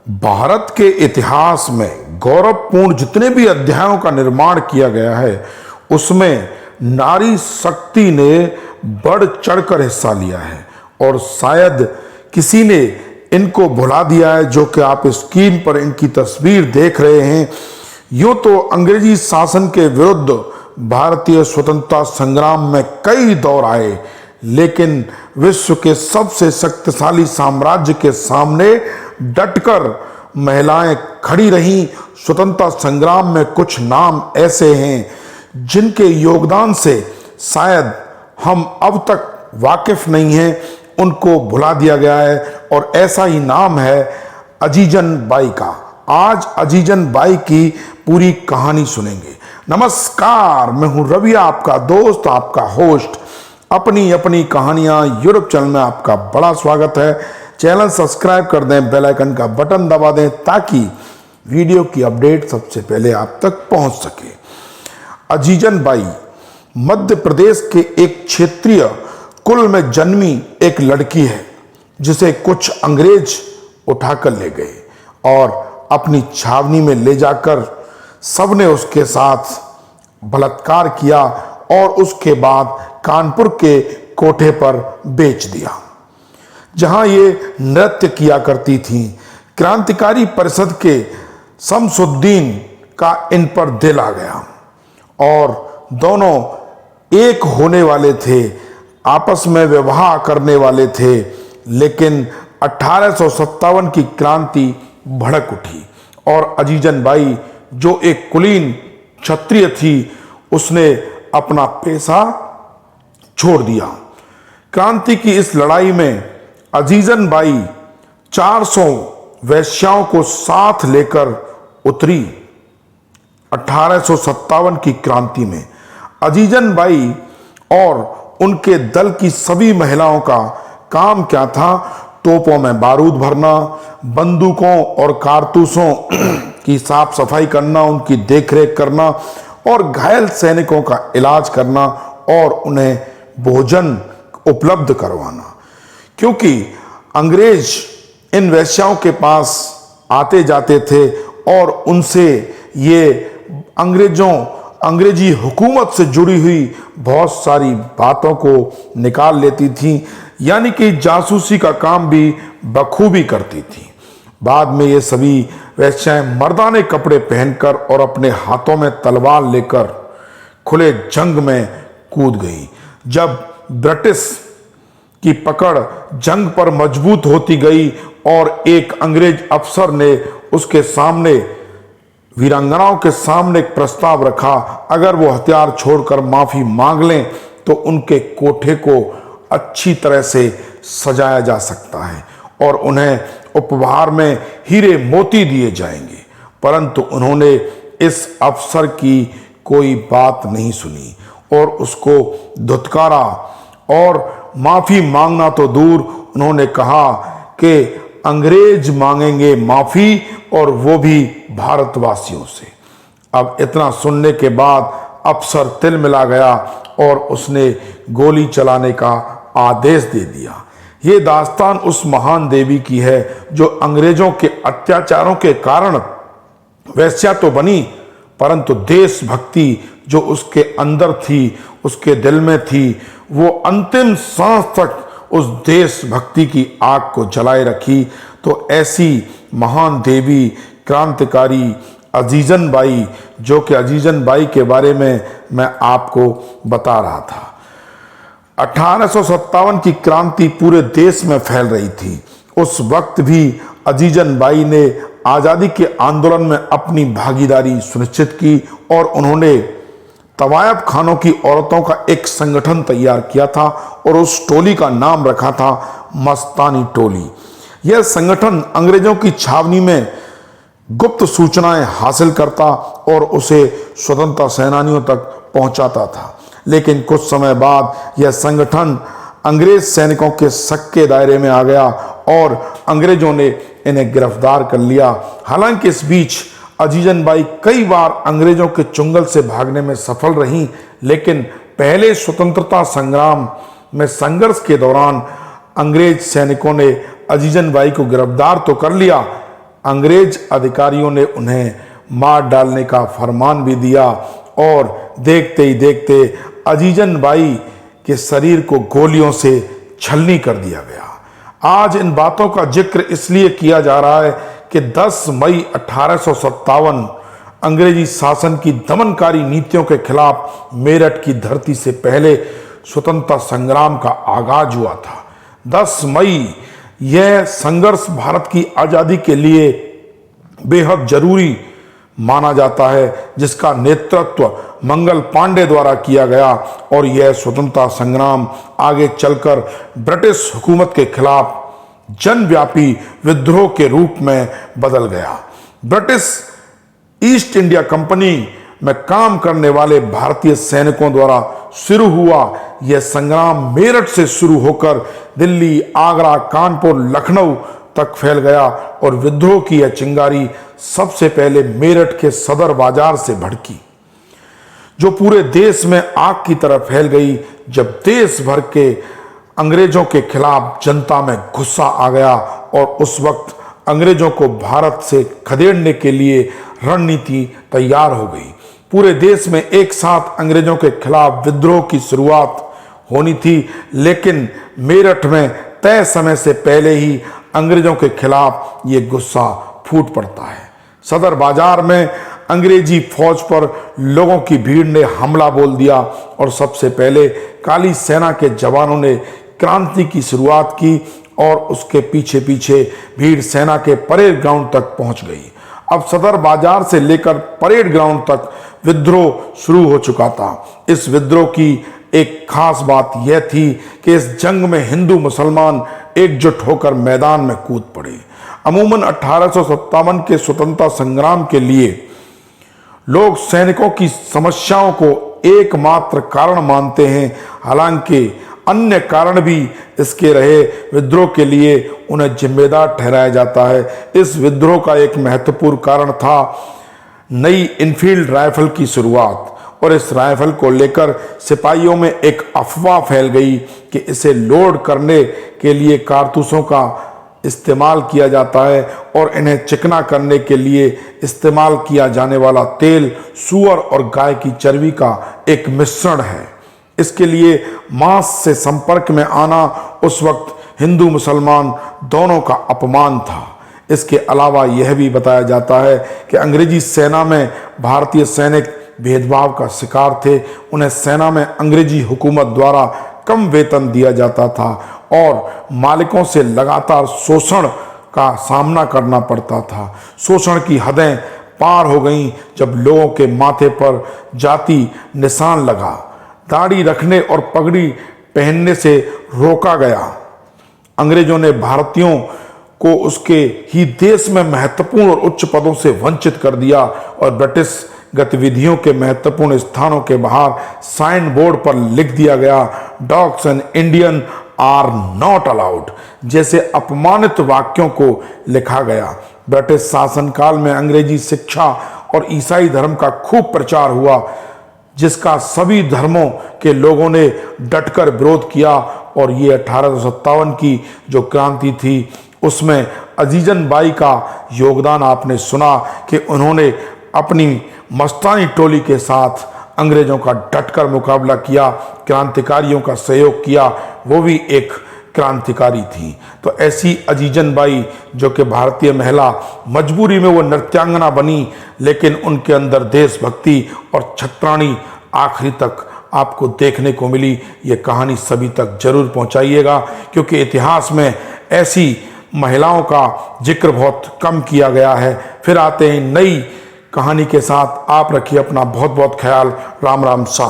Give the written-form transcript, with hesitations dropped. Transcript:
भारत के इतिहास में गौरवपूर्ण जितने भी अध्यायों का निर्माण किया गया है, उसमें नारी शक्ति ने बढ़ चढ़कर हिस्सा लिया है और शायद किसी ने इनको भुला दिया है। जो कि आप स्क्रीन पर इनकी तस्वीर देख रहे हैं। यूं तो अंग्रेजी शासन के विरुद्ध भारतीय स्वतंत्रता संग्राम में कई दौर आए, लेकिन विश्व के सबसे शक्तिशाली साम्राज्य के सामने डटकर महिलाएं खड़ी रहीं। स्वतंत्रता संग्राम में कुछ नाम ऐसे हैं जिनके योगदान से शायद हम अब तक वाकिफ नहीं हैं, उनको भुला दिया गया है। और ऐसा ही नाम है अजीजन बाई का। आज अजीजन बाई की पूरी कहानी सुनेंगे। नमस्कार, मैं हूं रवि, आपका दोस्त, आपका होस्ट। अपनी अपनी कहानियां यूट्यूब चैनल में आपका बड़ा स्वागत है। चैनल सब्सक्राइब कर दें, बेल आइकन का बटन दबा दें ताकि वीडियो की अपडेट सबसे पहले आप तक पहुंच सके। अजीजन बाई मध्य प्रदेश के एक क्षेत्रीय कुल में जन्मी एक लड़की है, जिसे कुछ अंग्रेज उठाकर ले गए और अपनी छावनी में ले जाकर सबने उसके साथ बलात्कार किया और उसके बाद कानपुर के कोठे पर बेच दिया, जहां ये नृत्य किया करती थी। क्रांतिकारी परिषद के शमसुद्दीन का इन पर दिल आ गया और दोनों एक होने वाले थे, आपस में विवाह करने वाले थे। लेकिन 1857 की क्रांति भड़क उठी और अजीजन बाई, जो एक कुलीन क्षत्रिय थी, उसने अपना पेशा छोड़ दिया। क्रांति की इस लड़ाई में अजीजन बाई 400 वैश्याओं को साथ लेकर उतरी। 1857 की क्रांति में अजीजन बाई और उनके दल की सभी महिलाओं का काम क्या था? तोपों में बारूद भरना, बंदूकों और कारतूसों की साफ सफाई करना, उनकी देखरेख करना और घायल सैनिकों का इलाज करना और उन्हें भोजन उपलब्ध करवाना। क्योंकि अंग्रेज इन वैश्याओं के पास आते जाते थे और उनसे ये अंग्रेजी हुकूमत से जुड़ी हुई बहुत सारी बातों को निकाल लेती थी, यानी कि जासूसी का काम भी बखूबी करती थी। बाद में ये सभी वैश्याएं मर्दाने कपड़े पहनकर और अपने हाथों में तलवार लेकर खुले जंग में कूद गई। जब ब्रिटिश की पकड़ जंग पर मजबूत होती गई और एक अंग्रेज अफसर ने उसके सामने, वीरांगनाओं के सामने एक प्रस्ताव रखा, अगर वो हथियार छोड़कर माफी मांग लें तो उनके कोठे को अच्छी तरह से सजाया जा सकता है और उन्हें उपहार में हीरे मोती दिए जाएंगे। परंतु उन्होंने इस अफसर की कोई बात नहीं सुनी और उसको धुतकारा और माफी मांगना तो दूर, उन्होंने कहा कि अंग्रेज मांगेंगे माफी और वो भी भारतवासियों से। अब इतना सुनने के बाद अफसर तिल मिला गया और उसने गोली चलाने का आदेश दे दिया। ये दास्तान उस महान देवी की है जो अंग्रेजों के अत्याचारों के कारण वैश्या तो बनी, परंतु देशभक्ति जो उसके अंदर थी, उसके दिल में थी, वो अंतिम सांस तक उस देशभक्ति की आग को जलाए रखी। तो ऐसी महान देवी क्रांतिकारी अजीजन बाई, जो कि अजीजन बाई के बारे में मैं आपको बता रहा था। 1857 की क्रांति पूरे देश में फैल रही थी। उस वक्त भी अजीजन बाई ने आज़ादी के आंदोलन में अपनी भागीदारी सुनिश्चित की और उन्होंने तवायब खानों की औरतों का एक संगठन तैयार किया था और उस टोली का नाम रखा था मस्तानी टोली। यह संगठन अंग्रेजों की छावनी में गुप्त सूचनाएं हासिल करता और उसे स्वतंत्रता सेनानियों तक पहुंचाता था। लेकिन कुछ समय बाद यह संगठन अंग्रेज सैनिकों के शक के दायरे में आ गया और अंग्रेजों ने इन्हें गिरफ्तार कर लिया। हालांकि इस बीच अजीजन बाई कई बार अंग्रेजों के चुंगल से भागने में सफल रहीं, लेकिन पहले स्वतंत्रता संग्राम में संघर्ष के दौरान अंग्रेज सैनिकों ने अजीजन बाई को गिरफ्तार तो कर लिया, अंग्रेज अधिकारियों ने उन्हें मार डालने का फरमान भी दिया और देखते ही देखते अजीजन बाई के शरीर को गोलियों से छलनी कर दिया गया। आज इन बातों का जिक्र इसलिए किया जा रहा है कि 10 मई 1857 अंग्रेजी शासन की दमनकारी नीतियों के खिलाफ मेरठ की धरती से पहले स्वतंत्रता संग्राम का आगाज हुआ था। 10 मई यह संघर्ष भारत की आज़ादी के लिए बेहद जरूरी माना जाता है, जिसका नेतृत्व मंगल पांडे द्वारा किया गया और यह स्वतंत्रता संग्राम आगे चलकर ब्रिटिश हुकूमत के खिलाफ जनव्यापी विद्रोह के रूप में बदल गया। ब्रिटिश ईस्ट इंडिया कंपनी में काम करने वाले भारतीय सैनिकों द्वारा शुरू हुआ यह संग्राम मेरठ से शुरू होकर दिल्ली, आगरा, कानपुर, लखनऊ तक फैल गया और विद्रोह की यह चिंगारी सबसे पहले मेरठ के सदर बाजार से भड़की, जो पूरे देश में आग की तरह फैल गई। जब देश भर के अंग्रेजों के खिलाफ जनता में गुस्सा आ गया और उस वक्त अंग्रेजों को भारत से खदेड़ने के लिए रणनीति तैयार हो गई। पूरे देश में एक साथ अंग्रेजों के खिलाफ विद्रोह की शुरुआत होनी थी, लेकिन मेरठ में तय समय से पहले ही अंग्रेजों के खिलाफ ये गुस्सा फूट पड़ता है। सदर बाजार में अंग्रेजी फौज पर लोगों की भीड़ ने हमला बोल दिया और सबसे पहले काली सेना के जवानों ने क्रांति की शुरुआत की और उसके पीछे पीछे भीड़ सेना के परेड ग्राउंड तक पहुंच गई। अब सदर बाजार से लेकर परेड ग्राउंड तक विद्रोह शुरू हो चुका था। इस विद्रोह की एक खास बात यह थी कि इस जंग में हिंदू मुसलमान एकजुट होकर मैदान में कूद पड़े। अमूमन 1857 के स्वतंत्रता संग्राम के लिए लोग सैनिकों की समस्याओं को एकमात्र कारण मानते हैं, हालांकि अन्य कारण भी इसके रहे। विद्रोह के लिए उन्हें जिम्मेदार ठहराया जाता है। इस विद्रोह का एक महत्वपूर्ण कारण था नई इनफील्ड राइफल की शुरुआत, और इस राइफल को लेकर सिपाहियों में एक अफवाह फैल गई कि इसे लोड करने के लिए कारतूसों का इस्तेमाल किया जाता है और इन्हें चिकना करने के लिए इस्तेमाल किया जाने वाला तेल सूअर और गाय की चर्बी का एक मिश्रण है। इसके लिए मांस से संपर्क में आना उस वक्त हिंदू मुसलमान दोनों का अपमान था। इसके अलावा यह भी बताया जाता है कि अंग्रेजी सेना में भारतीय सैनिक भेदभाव का शिकार थे। उन्हें सेना में अंग्रेजी हुकूमत द्वारा कम वेतन दिया जाता था और मालिकों से लगातार शोषण का सामना करना पड़ता था। शोषण की हदें पार हो गईं जब लोगों के माथे पर जाति निशान लगा, दाढ़ी रखने और पगड़ी पहनने से रोका गया। अंग्रेजों ने भारतीयों को उसके ही देश में महत्वपूर्ण और उच्च पदों से वंचित कर दिया और ब्रिटिश गतिविधियों के महत्वपूर्ण स्थानों के बाहर साइन बोर्ड पर लिख दिया गया, dogs and Indian are not allowed जैसे अपमानित वाक्यों को लिखा गया। ब्रिटिश शासनकाल में अंग्रेजी शिक्षा और ईसाई धर्म का खूब प्रचार हुआ, जिसका सभी धर्मों के लोगों ने डटकर विरोध किया और ये 1857 की जो क्रांति थी उसमें अजीजन बाई का योगदान आपने सुना कि उन्होंने अपनी मस्तानी टोली के साथ अंग्रेजों का डटकर मुकाबला किया, क्रांतिकारियों का सहयोग किया, वो भी एक क्रांतिकारी थी। तो ऐसी अजीजन बाई जो कि भारतीय महिला, मजबूरी में वो नृत्यांगना बनी, लेकिन उनके अंदर देशभक्ति और छत्राणी आखिरी तक आपको देखने को मिली। ये कहानी सभी तक जरूर पहुंचाइएगा, क्योंकि इतिहास में ऐसी महिलाओं का जिक्र बहुत कम किया गया है। फिर आते हैं नई कहानी के साथ। आप रखिए अपना बहुत बहुत ख्याल। राम राम सा।